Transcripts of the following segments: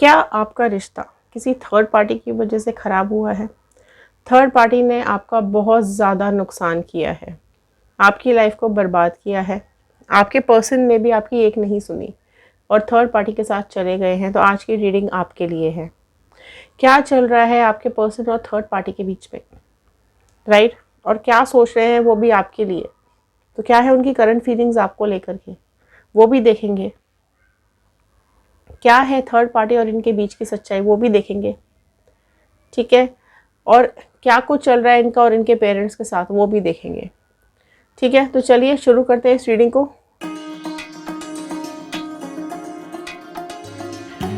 क्या आपका रिश्ता किसी थर्ड पार्टी की वजह से ख़राब हुआ है? थर्ड पार्टी ने आपका बहुत ज़्यादा नुकसान किया है, आपकी लाइफ को बर्बाद किया है, आपके पर्सन ने भी आपकी एक नहीं सुनी और थर्ड पार्टी के साथ चले गए हैं, तो आज की रीडिंग आपके लिए है। क्या चल रहा है आपके पर्सन और थर्ड पार्टी के बीच में, राइट? और क्या सोच रहे हैं वो भी आपके लिए, तो क्या है उनकी करंट फीलिंग्स आपको लेकर के, वो भी देखेंगे। क्या है थर्ड पार्टी और इनके बीच की सच्चाई, वो भी देखेंगे, ठीक है। और क्या कुछ चल रहा है इनका और इनके पेरेंट्स के साथ, वो भी देखेंगे, ठीक है। तो चलिए शुरू करते हैं इस रीडिंग को।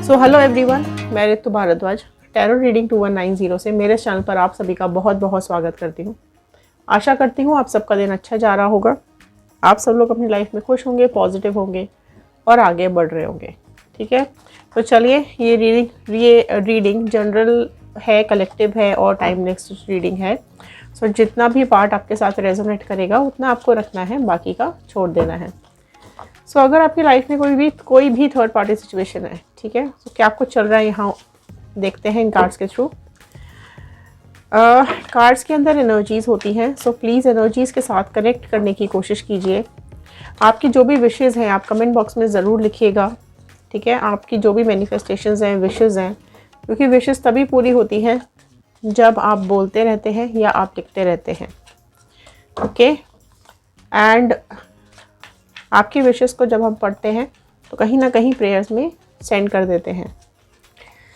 सो हेलो एवरीवन, मैं ऋतु भारद्वाज टैरो रीडिंग 2190 से मेरे चैनल पर आप सभी का बहुत बहुत स्वागत करती हूँ। आशा करती हूँ आप सबका दिन अच्छा जा रहा होगा, आप सब लोग अपनी लाइफ में खुश होंगे, पॉजिटिव होंगे और आगे बढ़ रहे होंगे, ठीक है। तो चलिए ये रीडिंग जनरल है, कलेक्टिव है और टाइमलेस रीडिंग है। सो जितना भी पार्ट आपके साथ रेजोनेट करेगा उतना आपको रखना है, बाकी का छोड़ देना है। सो अगर आपकी लाइफ में कोई भी थर्ड पार्टी सिचुएशन है, ठीक है, तो क्या कुछ चल रहा है यहाँ देखते हैं इन कार्ड्स के थ्रू। कार्ड्स के अंदर एनर्जीज होती हैं, सो प्लीज़ एनर्जीज़ के साथ कनेक्ट करने की कोशिश कीजिए। आपकी जो भी विशेज़ हैं आप कमेंट बॉक्स में ज़रूर लिखिएगा, ठीक है। आपकी जो भी मैनिफेस्टेशंस हैं, विशेज़ हैं, क्योंकि विशेज़ तभी पूरी होती हैं जब आप बोलते रहते हैं या आप लिखते रहते हैं, ओके। एंड आपकी विशेज़ को जब हम पढ़ते हैं तो कहीं ना कहीं प्रेयर्स में सेंड कर देते हैं।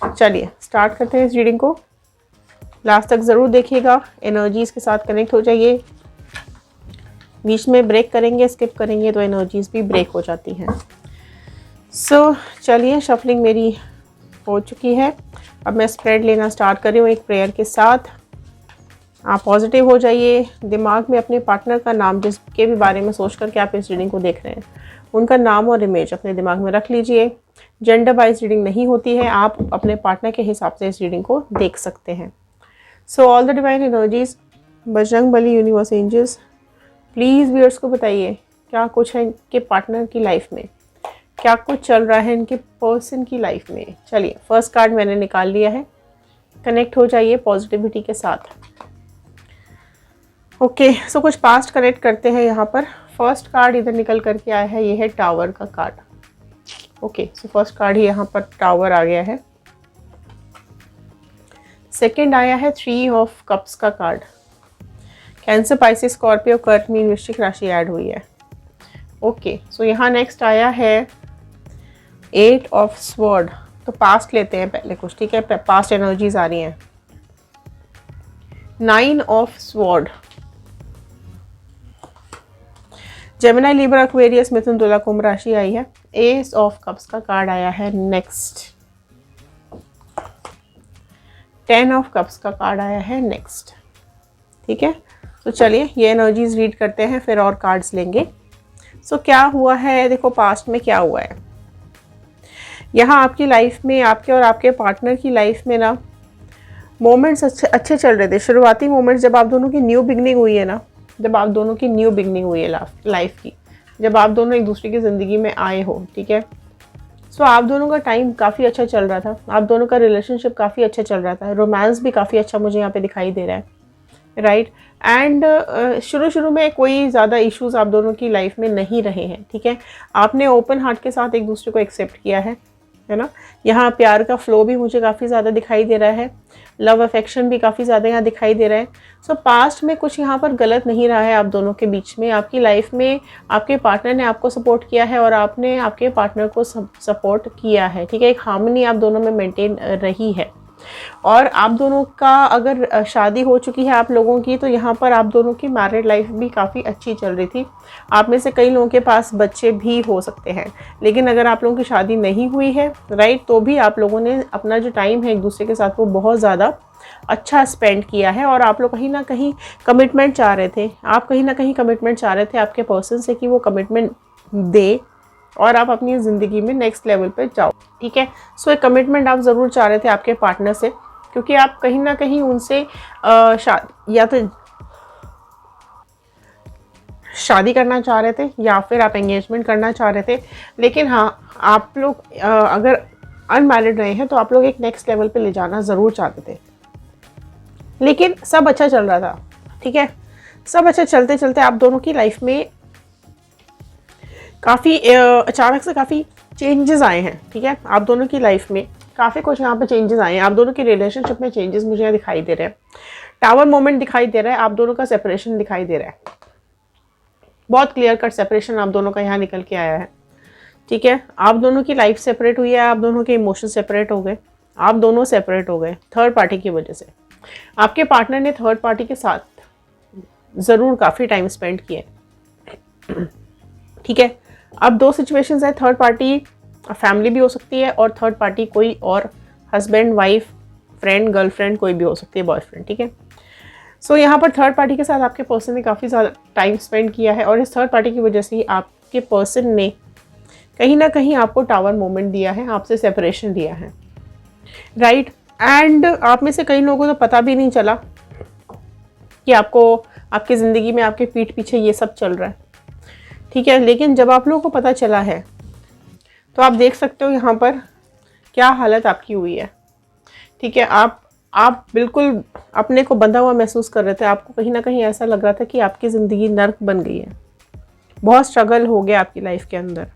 चलिए स्टार्ट करते हैं इस रीडिंग को, लास्ट तक ज़रूर देखिएगा, एनर्जीज़ के साथ कनेक्ट हो जाइए। बीच में ब्रेक करेंगे, स्किप करेंगे तो एनर्जीज़ भी ब्रेक हो जाती हैं। सो चलिए शफलिंग मेरी हो चुकी है, अब मैं स्प्रेड लेना स्टार्ट कर रही हूँ एक प्रेयर के साथ। आप पॉजिटिव हो जाइए, दिमाग में अपने पार्टनर का नाम जिसके भी बारे में सोच करके आप इस रीडिंग को देख रहे हैं उनका नाम और इमेज अपने दिमाग में रख लीजिए। जेंडर वाइज रीडिंग नहीं होती है, आप अपने पार्टनर के हिसाब से इस रीडिंग को देख सकते हैं। So all the divine energies, Bajrang Bali, universe, angels, please viewers को बताइए क्या कुछ है इनके पार्टनर की लाइफ में, क्या कुछ चल रहा है इनके पर्सन की लाइफ में। चलिए फर्स्ट कार्ड मैंने निकाल लिया है, कनेक्ट हो जाइए पॉजिटिविटी के साथ। ओके, सो कुछ पास्ट कनेक्ट करते हैं यहाँ पर। फर्स्ट कार्ड इधर निकल करके आया है, ये है टावर का card. Okay, so first card ही यहाँ पर टावर आ गया है। सेकंड आया है 3 ऑफ कप्स का कार्ड। कैंसर, पाइसेस, स्कॉर्पियो, कर्क, मीन, वृश्चिक राशि ऐड हुई है। ओके, सो यहाँ नेक्स्ट आया है 8 ऑफ स्वॉर्ड। तो पास्ट लेते हैं पहले कुछ, ठीक है, पास्ट एनर्जीज आ रही हैं। 9 of sword. Gemini, Libra, Aquarius, मिथुन, तुला, कुंभ राशि आई है। एस ऑफ कप्स का कार्ड आया है नेक्स्ट। 10 ऑफ कप्स का कार्ड आया है नेक्स्ट, ठीक है। तो चलिए ये एनर्जीज रीड करते हैं, फिर और कार्ड्स लेंगे। सो क्या हुआ है, देखो पास्ट में क्या हुआ है। यहाँ आपकी लाइफ में, आपके और आपके पार्टनर की लाइफ में ना मोमेंट्स अच्छे चल रहे थे। शुरुआती मोमेंट्स जब आप दोनों की न्यू बिगनिंग हुई है ना, जब आप दोनों की न्यू बिगनिंग हुई है लाइफ की, जब आप दोनों एक दूसरे की ज़िंदगी में आए हो, ठीक है। सो आप दोनों का टाइम काफ़ी अच्छा चल रहा था, आप दोनों का रिलेशनशिप काफ़ी अच्छा चल रहा था, रोमांस भी काफ़ी अच्छा मुझे यहाँ पे दिखाई दे रहा है, राइट। एंड शुरू में कोई ज़्यादा इश्यूज़ आप दोनों की लाइफ में नहीं रहे हैं, ठीक है। आपने ओपन हार्ट के साथ एक दूसरे को एक्सेप्ट किया है ना। यहाँ प्यार का फ्लो भी मुझे काफ़ी ज़्यादा दिखाई दे रहा है, लव अफेक्शन भी काफ़ी ज़्यादा यहाँ दिखाई दे रहा है। सो पास्ट में कुछ यहाँ पर गलत नहीं रहा है आप दोनों के बीच में। आपकी लाइफ में आपके पार्टनर ने आपको सपोर्ट किया है और आपने आपके पार्टनर को सपोर्ट किया है, ठीक है। एक हार्मनी आप दोनों में मेंटेन रही है। और आप दोनों का अगर शादी हो चुकी है आप लोगों की, तो यहाँ पर आप दोनों की मैरिड लाइफ भी काफ़ी अच्छी चल रही थी। आप में से कई लोगों के पास बच्चे भी हो सकते हैं, लेकिन अगर आप लोगों की शादी नहीं हुई है, राइट, तो भी आप लोगों ने अपना जो टाइम है एक दूसरे के साथ वो बहुत ज़्यादा अच्छा स्पेंड किया है। और आप लोग कहीं ना कहीं कमिटमेंट चाह रहे थे, आप कहीं ना कहीं कमिटमेंट चाह रहे थे आपके पर्सन से कि वो कमिटमेंट दे और आप अपनी ज़िंदगी में नेक्स्ट लेवल पे जाओ, ठीक है। सो एक कमिटमेंट आप ज़रूर चाह रहे थे आपके पार्टनर से, क्योंकि आप कहीं ना कहीं उनसे या तो शादी करना चाह रहे थे या फिर आप एंगेजमेंट करना चाह रहे थे। लेकिन हाँ, आप लोग अगर अनमैरिड रहे हैं तो आप लोग एक नेक्स्ट लेवल पे ले जाना ज़रूर चाहते थे, लेकिन सब अच्छा चल रहा था, ठीक है। सब अच्छा चलते चलते आप दोनों की लाइफ में काफ़ी अचानक से काफ़ी चेंजेस आए हैं, ठीक है। आप दोनों की लाइफ में काफ़ी कुछ यहाँ पे चेंजेस आए हैं। आप दोनों की रिलेशनशिप में चेंजेस मुझे यहाँ दिखाई दे रहे हैं। टावर मोमेंट दिखाई दे रहा है, आप दोनों का सेपरेशन दिखाई दे रहा है। बहुत क्लियर कट सेपरेशन आप दोनों का यहाँ निकल के आया है, ठीक है। आप दोनों की लाइफ सेपरेट हुई है, आप दोनों के इमोशन सेपरेट हो गए, आप दोनों सेपरेट हो गए थर्ड पार्टी की वजह से। आपके पार्टनर ने थर्ड पार्टी के साथ ज़रूर काफ़ी टाइम स्पेंड किया है, ठीक है। अब दो सिचुएशंस है, थर्ड पार्टी फैमिली भी हो सकती है और थर्ड पार्टी कोई और हस्बैंड वाइफ फ्रेंड गर्लफ्रेंड कोई भी हो सकती है, बॉयफ्रेंड, ठीक है। सो यहाँ पर थर्ड पार्टी के साथ आपके पर्सन ने काफ़ी ज़्यादा टाइम स्पेंड किया है और इस थर्ड पार्टी की वजह से ही आपके पर्सन ने कहीं ना कहीं आपको टावर मोमेंट दिया है, आपसे सेपरेशन दिया है, राइट। एंड आप में से कई लोगों को तो पता भी नहीं चला कि आपको आपकी ज़िंदगी में आपके पीठ पीछे ये सब चल रहा है, ठीक है। लेकिन जब आप लोगों को पता चला है तो आप देख सकते हो यहाँ पर क्या हालत आपकी हुई है, ठीक है। आप बिल्कुल अपने को बंधा हुआ महसूस कर रहे थे। आपको कहीं ना कहीं ऐसा लग रहा था कि आपकी ज़िंदगी नर्क बन गई है, बहुत स्ट्रगल हो गया आपकी लाइफ के अंदर।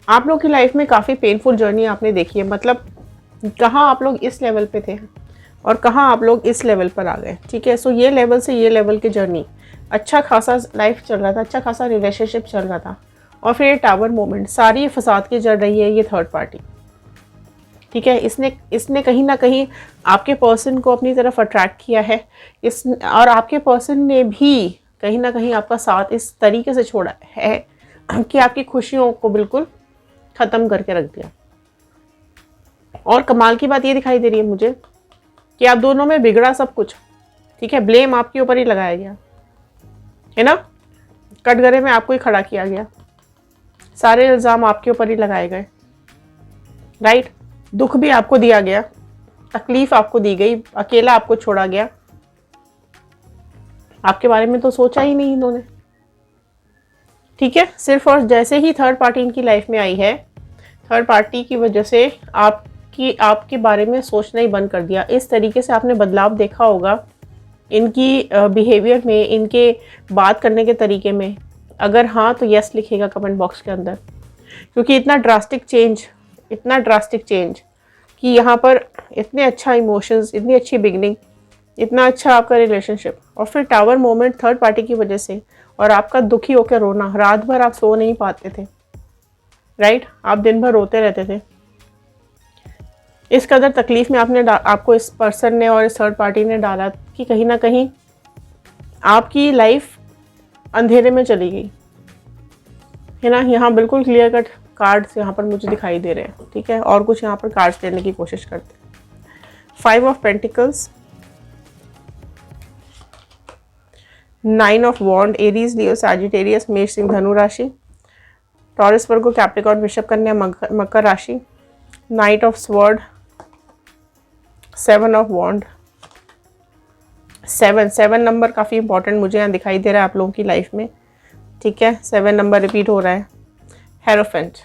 आप लोग की लाइफ में काफ़ी पेनफुल जर्नी आपने देखी है, मतलब कहाँ आप लोग इस लेवल पे थे और कहाँ आप लोग इस लेवल पर आ गए, ठीक है। सो ये लेवल से ये लेवल की जर्नी, अच्छा खासा लाइफ चल रहा था, अच्छा खासा रिलेशनशिप चल रहा था और फिर ये टावर मोमेंट, सारी फसाद की जड़ रही है ये थर्ड पार्टी, ठीक है। इसने कहीं ना कहीं आपके पर्सन को अपनी तरफ अट्रैक्ट किया है और आपके पर्सन ने भी कहीं ना कहीं आपका साथ इस तरीके से छोड़ा है कि आपकी खुशियों को बिल्कुल ख़त्म करके रख दिया। और कमाल की बात ये दिखाई दे रही है मुझे कि आप दोनों में बिगड़ा सब कुछ, ठीक है। ब्लेम आपके ऊपर ही लगाया गया है ना, कटघरे में आपको ही खड़ा किया गया, सारे इल्ज़ाम आपके ऊपर ही लगाए गए, राइट। दुख भी आपको दिया गया, तकलीफ आपको दी गई, अकेला आपको छोड़ा गया, आपके बारे में तो सोचा ही नहीं इन्होंने, ठीक है। सिर्फ और जैसे ही थर्ड पार्टी इनकी लाइफ में आई है, थर्ड पार्टी की वजह से आपके बारे में सोचना ही बंद कर दिया। इस तरीके से आपने बदलाव देखा होगा इनकी बिहेवियर में, इनके बात करने के तरीके में। अगर हाँ तो यस लिखिएगा कमेंट बॉक्स के अंदर, क्योंकि इतना ड्रास्टिक चेंज कि यहाँ पर इतने अच्छा इमोशंस, इतनी अच्छी बिगनिंग, इतना अच्छा आपका रिलेशनशिप और फिर टावर मोमेंट थर्ड पार्टी की वजह से, और आपका दुखी होकर रोना, रात भर आप सो नहीं पाते थे, राइट। आप दिन भर रोते रहते थे। इस कदर तकलीफ में आपको इस पर्सन ने और इस थर्ड पार्टी ने डाला कि कहीं ना कहीं आपकी लाइफ अंधेरे में चली गई है ना। यहाँ बिल्कुल क्लियर कट कार्ड्स यहाँ पर मुझे दिखाई दे रहे हैं, ठीक है। और कुछ यहाँ पर कार्ड्स लेने की कोशिश करते हैं। 5 of pentacles, 9 of wand, Aries, Leo, Sagittarius, मेष, सिंह, धनु राशि, टॉरस, वर्गो, कैप्रिकॉर्न, वृषभ, कन्या, मकर राशि, knight of sword, 7 of wand, 7 number काफ़ी इंपॉर्टेंट मुझे यहाँ दिखाई दे रहा है आप लोगों की लाइफ में, ठीक है। 7 नंबर रिपीट हो रहा है। हेरोफेंट।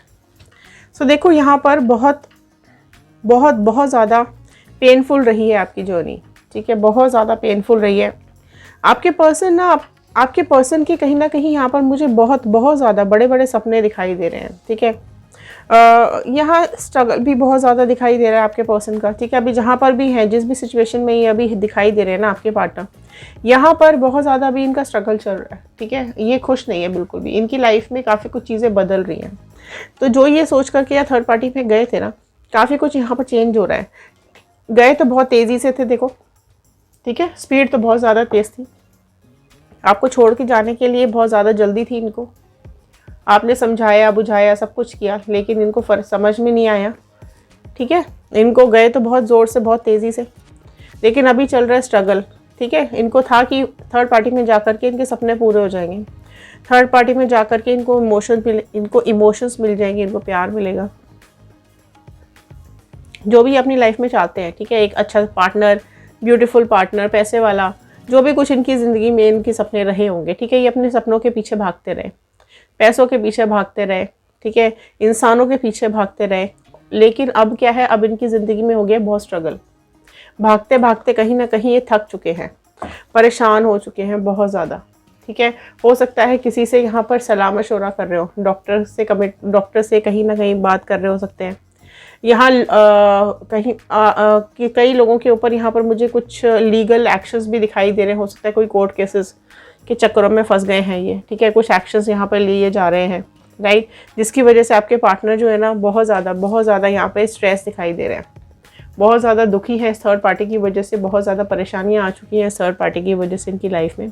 सो देखो यहाँ पर बहुत ज़्यादा पेनफुल रही है आपकी जर्नी, ठीक है। बहुत ज़्यादा पेनफुल रही है। आपके पर्सन के कहीं ना कहीं यहाँ पर मुझे बहुत ज़्यादा बड़े सपने दिखाई दे रहे हैं, ठीक है। यहाँ स्ट्रगल भी बहुत ज़्यादा दिखाई दे रहा है आपके पर्सन का, ठीक है। अभी जहाँ पर भी है, जिस भी सिचुएशन में ये अभी दिखाई दे रहे हैं ना आपके पार्टनर, यहाँ पर बहुत ज़्यादा अभी इनका स्ट्रगल चल रहा है, ठीक है। ये खुश नहीं है बिल्कुल भी, इनकी लाइफ में काफ़ी कुछ चीज़ें बदल रही हैं। तो जो ये सोच करके या थर्ड पार्टी पे गए थे ना, काफ़ी कुछ यहाँ पर चेंज हो रहा है। गए तो बहुत तेज़ी से थे, देखो, ठीक है। स्पीड तो बहुत ज़्यादा तेज़ थी, आपको छोड़ के जाने के लिए बहुत ज़्यादा जल्दी थी इनको। आपने समझाया बुझाया सब कुछ किया, लेकिन इनको फर्क समझ में नहीं आया, ठीक है। इनको गए तो बहुत ज़ोर से, बहुत तेज़ी से, लेकिन अभी चल रहा है स्ट्रगल, ठीक है। इनको था कि थर्ड पार्टी में जाकर के इनके सपने पूरे हो जाएंगे, थर्ड पार्टी में जाकर के इनको इमोशंस मिल जाएंगे, इनको प्यार मिलेगा, जो भी अपनी लाइफ में चाहते हैं, ठीक है। एक अच्छा पार्टनर, ब्यूटीफुल पार्टनर, पैसे वाला, जो भी कुछ इनकी ज़िंदगी में इनके सपने रहे होंगे, ठीक है। ये अपने सपनों के पीछे भागते रहे, पैसों के पीछे भागते रहे, ठीक है, इंसानों के पीछे भागते रहे, लेकिन अब क्या है, अब इनकी ज़िंदगी में हो गया बहुत स्ट्रगल। भागते भागते कहीं ना कहीं ये थक चुके हैं, परेशान हो चुके हैं बहुत ज़्यादा। ठीक है, हो सकता है किसी से यहाँ पर सलाह मशवरा कर रहे हो, डॉक्टर से कहीं ना कहीं बात कर रहे हो सकते हैं। यहाँ कहीं कि कई लोगों के ऊपर यहाँ पर मुझे कुछ लीगल एक्शंस भी दिखाई दे रहे हैं। हो सकता है कोई कोर्ट केसेस के चक्करों में फंस गए हैं ये। ठीक है, कुछ एक्शंस यहाँ पर लिए जा रहे हैं, राइट, जिसकी वजह से आपके पार्टनर जो है ना बहुत ज़्यादा यहाँ पे स्ट्रेस दिखाई दे रहे हैं, बहुत ज़्यादा दुखी है इस थर्ड पार्टी की वजह से, बहुत ज़्यादा परेशानियाँ आ चुकी हैं इस थर्ड पार्टी की वजह से इनकी लाइफ में।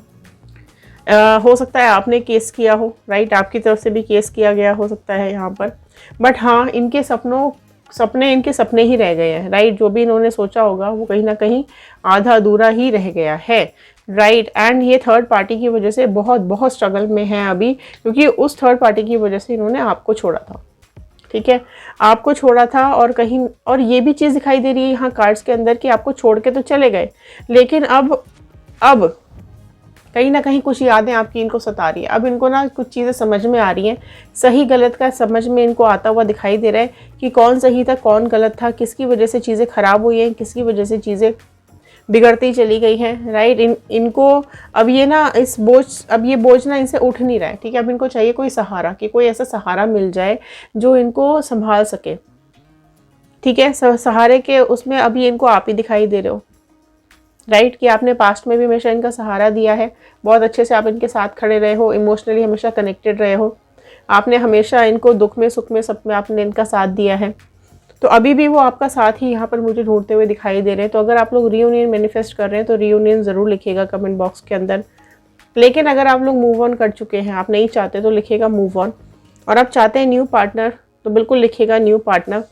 हो सकता है आपने केस किया हो, राइट, आपकी तरफ से भी केस किया गया हो सकता है यहाँ पर, बट हाँ, इनके सपने इनके सपने ही रह गए हैं, राइट। जो भी इन्होंने सोचा होगा वो कहीं ना कहीं आधा अधूरा ही रह गया है, राइट। एंड ये थर्ड पार्टी की वजह से बहुत स्ट्रगल में है अभी, क्योंकि उस थर्ड पार्टी की वजह से इन्होंने आपको छोड़ा था। ठीक है, आपको छोड़ा था, और कहीं और ये भी चीज़ दिखाई दे रही है यहाँ कार्ड्स के अंदर कि आपको छोड़ के तो चले गए, लेकिन अब कहीं ना कहीं कुछ यादें आपकी इनको सता रही है। अब इनको ना कुछ चीज़ें समझ में आ रही हैं, सही गलत का समझ में इनको आता हुआ दिखाई दे रहा है कि कौन सही था कौन गलत था, किसकी वजह से चीज़ें ख़राब हुई हैं, किसकी वजह से चीज़ें बिगड़ती चली गई हैं, राइट। इनको अब ये बोझ ना इनसे उठ नहीं रहा है। ठीक है, अब इनको चाहिए कोई सहारा, कि कोई ऐसा सहारा मिल जाए जो इनको संभाल सके। ठीक है, सहारे के उसमें अभी इनको आप ही दिखाई दे रहे हो, राइट, कि आपने पास्ट में भी हमेशा इनका सहारा दिया है, बहुत अच्छे से आप इनके साथ खड़े रहे हो, इमोशनली हमेशा कनेक्टेड रहे हो, आपने हमेशा इनको दुख में सुख में सब में आपने इनका साथ दिया है। तो अभी भी वो आपका साथ ही यहाँ पर मुझे ढूंढते हुए दिखाई दे रहे हैं। तो अगर आप लोग रीयूनियन मैनिफेस्ट कर रहे हैं तो रीयूनियन ज़रूर लिखिएगा कमेंट बॉक्स के अंदर। लेकिन अगर आप लोग मूव ऑन कर चुके हैं, आप नहीं चाहते तो लिखिएगा मूव ऑन, और आप चाहते हैं न्यू पार्टनर तो बिल्कुल लिखिएगा न्यू पार्टनर,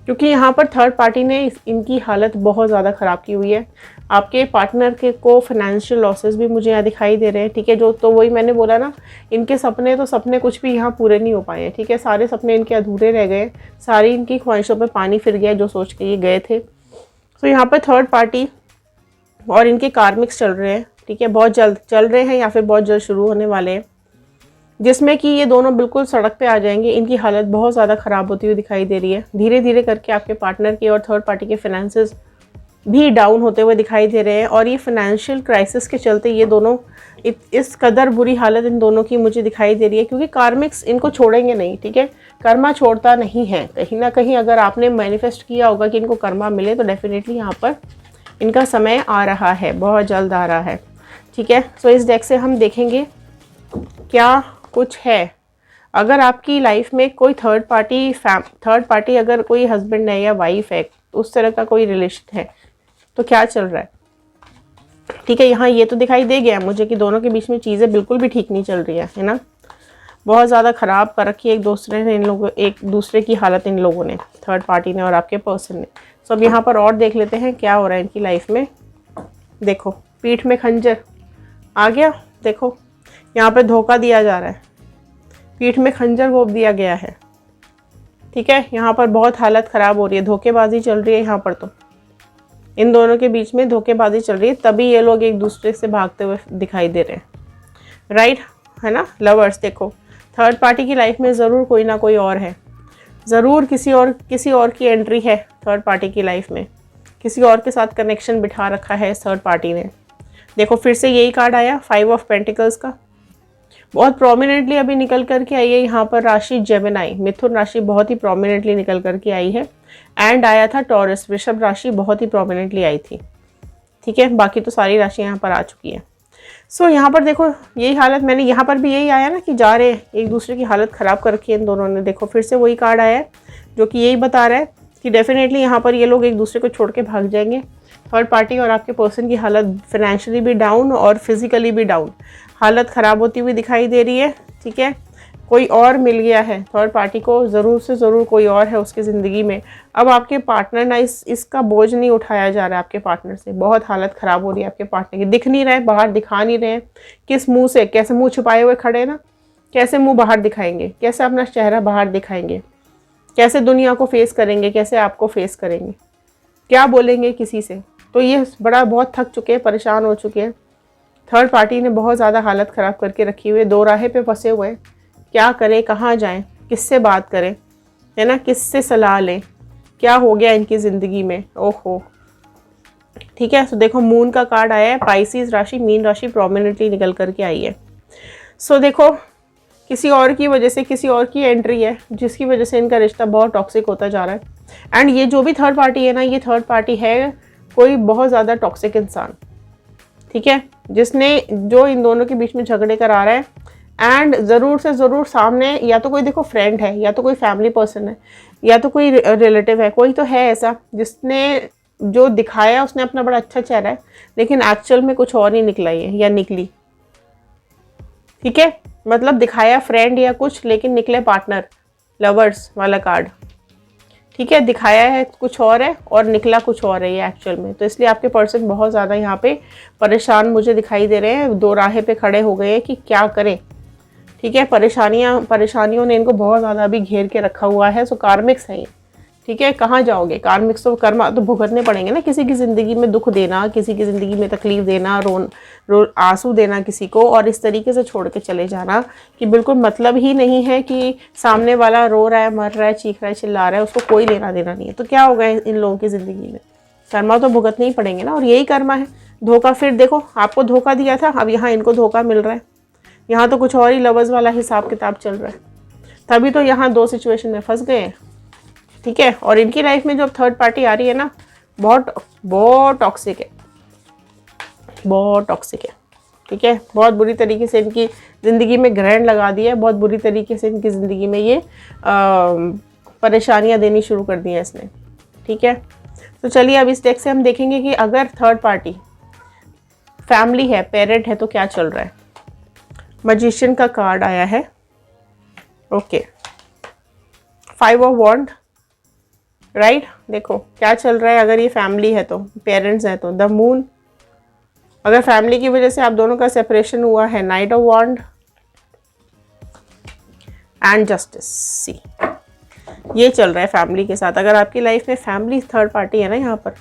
क्योंकि यहाँ पर थर्ड पार्टी ने इनकी हालत बहुत ज़्यादा ख़राब की हुई है। आपके पार्टनर के को फाइनेंशियल लॉसेस भी मुझे यहाँ दिखाई दे रहे हैं। ठीक है, जो तो वही मैंने बोला ना, इनके सपने कुछ भी यहाँ पूरे नहीं हो पाए हैं। ठीक है, सारे सपने इनके अधूरे रह गए, सारी इनकी ख्वाहिशों पे पानी फिर गया जो सोच के ये गए थे। तो यहाँ पर थर्ड पार्टी और इनके कार्मिक्स चल रहे हैं। ठीक है, बहुत जल्द चल रहे हैं या फिर बहुत जल्द शुरू होने वाले हैं, जिसमें कि ये दोनों बिल्कुल सड़क पे आ जाएंगे। इनकी हालत बहुत ज़्यादा ख़राब होती हुई दिखाई दे रही है। धीरे धीरे करके आपके पार्टनर के और थर्ड पार्टी के फाइनेंसेस भी डाउन होते हुए दिखाई दे रहे हैं, और ये फाइनेंशियल क्राइसिस के चलते ये दोनों इस कदर बुरी हालत इन दोनों की मुझे दिखाई दे रही है, क्योंकि कार्मिक्स इनको छोड़ेंगे नहीं। ठीक है, कर्मा छोड़ता नहीं है। कहीं ना कहीं अगर आपने मैनिफेस्ट किया होगा कि इनको कर्मा मिले, तो डेफिनेटली यहाँ पर इनका समय आ रहा है, बहुत जल्द आ रहा है। ठीक है, सो इस डेक से हम देखेंगे क्या कुछ है। अगर आपकी लाइफ में कोई थर्ड पार्टी अगर कोई हस्बैंड है या वाइफ है, उस तरह का कोई रिलेशन है, तो क्या चल रहा है। ठीक है, यहाँ ये तो दिखाई दे गया मुझे कि दोनों के बीच में चीज़ें बिल्कुल भी ठीक नहीं चल रही है ना, बहुत ज़्यादा ख़राब कर रखी है एक दूसरे की हालत इन लोगों ने, थर्ड पार्टी ने और आपके पर्सन ने। सो अब यहाँ पर और देख लेते हैं क्या हो रहा है इनकी लाइफ में। देखो, पीठ में खंजर आ गया, देखो यहाँ पे धोखा दिया जा रहा है, पीठ में खंजर घोंप दिया गया है। ठीक है, यहाँ पर बहुत हालत ख़राब हो रही है, धोखेबाजी चल रही है यहाँ पर, तो इन दोनों के बीच में धोखेबाजी चल रही है, तभी ये लोग एक दूसरे से भागते हुए दिखाई दे रहे हैं, राइट, है ना। लवर्स, देखो थर्ड पार्टी की लाइफ में ज़रूर कोई ना कोई और है, ज़रूर किसी और की एंट्री है थर्ड पार्टी की लाइफ में, किसी और के साथ कनेक्शन बिठा रखा है इस थर्ड पार्टी ने। देखो फिर से यही कार्ड आया, 5 ऑफ पेंटिकल्स का, बहुत प्रोमिनेंटली अभी निकल करके आई है यहाँ पर राशि जेमिनी, मिथुन राशि बहुत ही प्रोमिनेंटली निकल करके आई है। एंड आया था टॉरस, वृषभ राशि बहुत ही प्रोमिनेंटली आई थी। ठीक है, बाकी तो सारी राशि यहाँ पर आ चुकी है। सो यहाँ पर देखो यही हालत, मैंने यहाँ पर भी यही आया ना कि जा रहे हैं एक दूसरे की हालत ख़राब कर रखी है इन दोनों ने। देखो फिर से वही कार्ड आया है जो कि यही बता रहा है कि डेफिनेटली यहाँ पर ये लोग एक दूसरे को छोड़ के भाग जाएंगे। थर्ड पार्टी और आपके पर्सन की हालत फाइनेंशियली भी डाउन और फिजिकली भी डाउन, हालत ख़राब होती हुई दिखाई दे रही है। ठीक है, कोई और मिल गया है थर्ड पार्टी को, ज़रूर से ज़रूर कोई और है उसकी ज़िंदगी में। अब आपके पार्टनर ना इसका बोझ नहीं उठाया जा रहा है आपके पार्टनर से, बहुत हालत ख़राब हो रही है आपके पार्टनर की, दिख नहीं रहे, बाहर दिखा नहीं रहे, किस मुंह से, कैसे मुंह छुपाए हुए खड़े ना, कैसे मुंह बाहर दिखाएंगे, कैसे अपना चेहरा बाहर दिखाएंगे, कैसे दुनिया को फेस करेंगे, कैसे आपको फेस करेंगे, क्या बोलेंगे किसी से। तो ये बहुत थक चुके हैं, परेशान हो चुके हैं। थर्ड पार्टी ने बहुत ज़्यादा हालत ख़राब करके रखी हुई है, दो राहे पे फंसे हुए हैं, क्या करें, कहाँ जाएं, किससे बात करें, है ना, किससे सलाह लें, क्या हो गया इनकी ज़िंदगी में, ओहो। ठीक है, तो देखो मून का कार्ड आया है, पाइसिस राशि, मीन राशि प्रोमिनेंटली निकल करके आई है। सो देखो किसी और की वजह से, किसी और की एंट्री है जिसकी वजह से इनका रिश्ता बहुत टॉक्सिक होता जा रहा है। एंड ये जो भी थर्ड पार्टी है ना, ये थर्ड पार्टी है कोई बहुत ज़्यादा टॉक्सिक इंसान, ठीक है, जिसने जो इन दोनों के बीच में झगड़े करा रहा है। एंड ज़रूर से ज़रूर सामने या तो कोई देखो फ्रेंड है, या तो कोई फैमिली पर्सन है, या तो कोई रिलेटिव है, कोई तो है ऐसा जिसने जो दिखाया उसने अपना बड़ा अच्छा चेहरा है, लेकिन एक्चुअल में कुछ और ही निकला है या निकली। ठीक है, मतलब दिखाया फ्रेंड या कुछ, लेकिन निकले पार्टनर, लवर्स वाला कार्ड। ठीक है, दिखाया है कुछ और है और निकला कुछ और है ये एक्चुअल में। तो इसलिए आपके पर्सन बहुत ज़्यादा यहाँ पे परेशान मुझे दिखाई दे रहे हैं, दो राहे पे खड़े हो गए हैं कि क्या करें। ठीक है, परेशानियों ने इनको बहुत ज़्यादा अभी घेर के रखा हुआ है। सो कार्मिक्स है ये। ठीक है, कहाँ जाओगे, कार्मिक्स तो कर्मा तो भुगतने पड़ेंगे ना। किसी की ज़िंदगी में दुख देना, किसी की ज़िंदगी में तकलीफ देना, आंसू देना किसी को, और इस तरीके से छोड़ के चले जाना कि बिल्कुल मतलब ही नहीं है कि सामने वाला रो रहा है, मर रहा है, चीख रहा है, चिल्ला रहा है, उसको कोई लेना देना नहीं है। तो क्या होगा इन लोगों की ज़िंदगी में, कर्मा तो भुगतने ही पड़ेंगे ना। और यही कर्मा है, धोखा। फिर देखो आपको धोखा दिया था, अब यहाँ इनको धोखा मिल रहा है। यहाँ तो कुछ और ही लवर्स वाला हिसाब किताब चल रहा है, तभी तो यहाँ दो सिचुएशन में फंस गए हैं। ठीक है, और इनकी लाइफ में जो थर्ड पार्टी आ रही है ना, बहुत बहुत टॉक्सिक है, बहुत टॉक्सिक है। ठीक है, बहुत बुरी तरीके से इनकी ज़िंदगी में ग्रहण लगा दिया है, बहुत बुरी तरीके से इनकी ज़िंदगी में ये परेशानियाँ देनी शुरू कर दी हैं इसने। ठीक है, तो चलिए अब इस डेक से हम देखेंगे कि अगर थर्ड पार्टी फैमिली है, पेरेंट है, तो क्या चल रहा है। मैजिशियन का कार्ड आया है। Okay, 5 of wand, right. देखो क्या चल रहा है, अगर ये फैमिली है तो, पेरेंट्स है तो द मून। अगर फैमिली की वजह से आप दोनों का सेपरेशन हुआ है, knight of wand and justice. See, ये चल रहा है फैमिली के साथ। अगर आपकी लाइफ में फैमिली थर्ड पार्टी है ना यहाँ पर,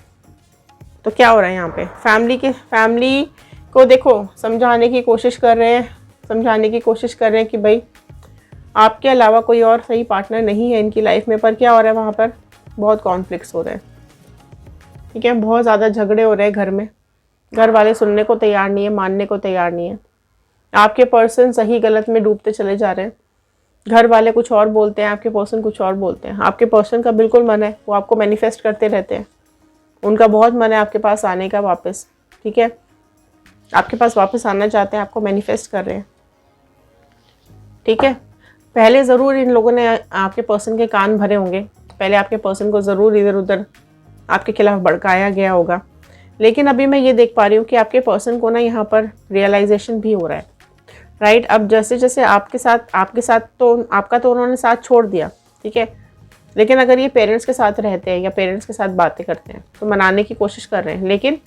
तो क्या हो रहा है यहाँ पे, फैमिली को देखो समझाने की कोशिश कर रहे हैं, कि भाई आपके अलावा कोई और सही पार्टनर नहीं है इनकी लाइफ में। पर क्या हो रहा है वहाँ पर, बहुत कॉन्फ्लिक्ट्स हो रहे हैं। ठीक है, बहुत ज़्यादा झगड़े हो रहे हैं घर में। घर वाले सुनने को तैयार नहीं है, मानने को तैयार नहीं है। आपके पर्सन सही गलत में डूबते चले जा रहे हैं। घर वाले कुछ और बोलते हैं, आपके पर्सन कुछ और बोलते हैं। आपके पर्सन का बिल्कुल मन है, वो आपको मैनिफेस्ट करते रहते हैं। उनका बहुत मन है आपके पास आने का वापस। ठीक है, आपके पास वापस आना चाहते हैं, आपको मैनिफेस्ट कर रहे हैं। ठीक है, पहले ज़रूर इन लोगों ने आपके पर्सन के कान भरे होंगे, पहले आपके पर्सन को ज़रूर इधर उधर आपके खिलाफ भड़काया गया होगा। लेकिन अभी मैं ये देख पा रही हूँ कि आपके पर्सन को ना यहाँ पर रियलाइजेशन भी हो रहा है, राइट। अब जैसे जैसे आपके साथ तो आपका तो उन्होंने साथ छोड़ दिया, ठीक है, लेकिन अगर ये पेरेंट्स के साथ रहते हैं या पेरेंट्स के साथ बातें करते हैं तो मनाने की कोशिश कर रहे हैं, लेकिन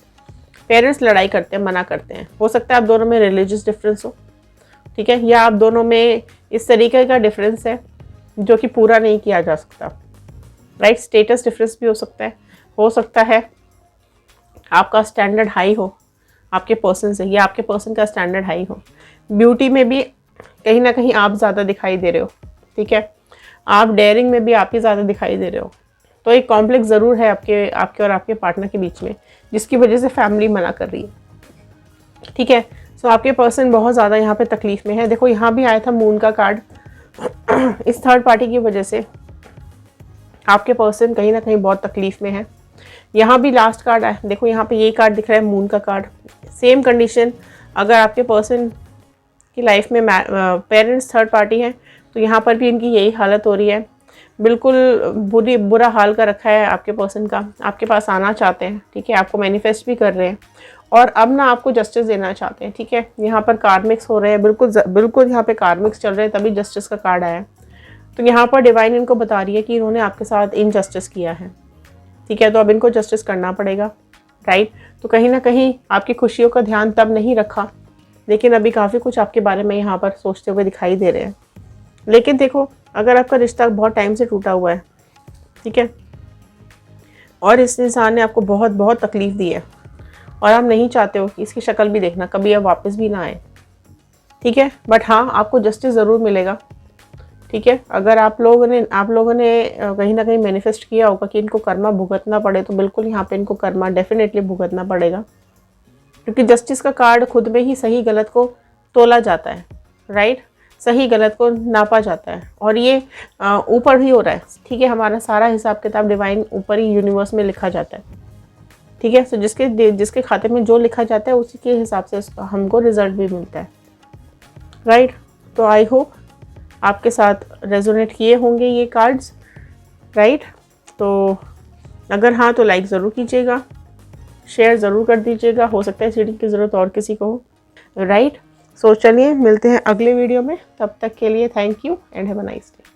पेरेंट्स लड़ाई करते हैं, मना करते हैं। हो सकता है आप दोनों में रिलीजियस डिफरेंस हो, ठीक है, या आप दोनों में इस तरीके का डिफरेंस है जो कि पूरा नहीं किया जा सकता, राइट। स्टेटस डिफरेंस भी हो सकता है आपका स्टैंडर्ड हाई हो आपके पर्सन से, या आपके पर्सन का स्टैंडर्ड हाई हो। ब्यूटी में भी कहीं ना कहीं आप ज़्यादा दिखाई दे रहे हो, ठीक है, आप डेयरिंग में भी आप ही ज़्यादा दिखाई दे रहे हो। तो एक कॉम्प्लेक्स ज़रूर है आपके और आपके पार्टनर के बीच में, जिसकी वजह से फैमिली मना कर रही है। ठीक है, सो आपके पर्सन बहुत ज़्यादा यहाँ पे तकलीफ़ में है। देखो यहाँ भी आया था मून का कार्ड। इस थर्ड पार्टी की वजह से आपके पर्सन कहीं ना कहीं बहुत तकलीफ़ में है। यहाँ भी लास्ट कार्ड आया, देखो यहाँ पे ये कार्ड दिख रहा है, मून का कार्ड। सेम कंडीशन, अगर आपके पर्सन की लाइफ में पेरेंट्स थर्ड पार्टी हैं तो यहाँ पर भी इनकी यही हालत हो रही है। बिल्कुल बुरा हाल का रखा है आपके पर्सन का। आपके पास आना चाहते हैं, ठीक है, आपको मैनिफेस्ट भी कर रहे हैं और अब ना आपको जस्टिस देना चाहते हैं। ठीक है, यहाँ पर कार्मिक्स हो रहे हैं, बिल्कुल यहाँ पे कार्मिक्स चल रहे हैं, तभी जस्टिस का कार्ड आया। तो यहाँ पर डिवाइन इनको बता रही है कि इन्होंने आपके साथ इनजस्टिस किया है, ठीक है, तो अब इनको जस्टिस करना पड़ेगा, राइट। तो कहीं ना कहीं आपकी खुशियों का ध्यान तब नहीं रखा, लेकिन अभी काफ़ी कुछ आपके बारे में यहाँ पर सोचते हुए दिखाई दे रहे हैं। लेकिन देखो, अगर आपका रिश्ता बहुत टाइम से टूटा हुआ है, ठीक है, और इस इंसान ने आपको बहुत बहुत तकलीफ़ दी है और आप नहीं चाहते हो कि इसकी शक्ल भी देखना, कभी अब वापस भी ना आए, ठीक है, बट हाँ आपको जस्टिस ज़रूर मिलेगा। ठीक है। अगर आप लोगों ने कहीं ना कहीं मैनिफेस्ट किया होगा कि इनको कर्मा भुगतना पड़े, तो बिल्कुल यहाँ पे इनको कर्मा डेफिनेटली भुगतना पड़ेगा, क्योंकि जस्टिस का कार्ड खुद में ही सही गलत को तोला जाता है, राइट। सही गलत को नापा जाता है, और ये ऊपर भी हो रहा है, ठीक है। हमारा सारा हिसाब किताब डिवाइन ऊपर ही यूनिवर्स में लिखा जाता है, ठीक है। तो जिसके खाते में जो लिखा जाता है उसी के हिसाब से हमको रिजल्ट भी मिलता है, राइट। तो आई होप आपके साथ रेजोनेट किए होंगे ये कार्ड्स, राइट। तो अगर हाँ तो लाइक ज़रूर कीजिएगा, शेयर ज़रूर कर दीजिएगा, हो सकता है इस रीडिंग की ज़रूरत और किसी को हो, राइट। सो चलिए मिलते हैं अगले वीडियो में, तब तक के लिए thank you and have a nice day.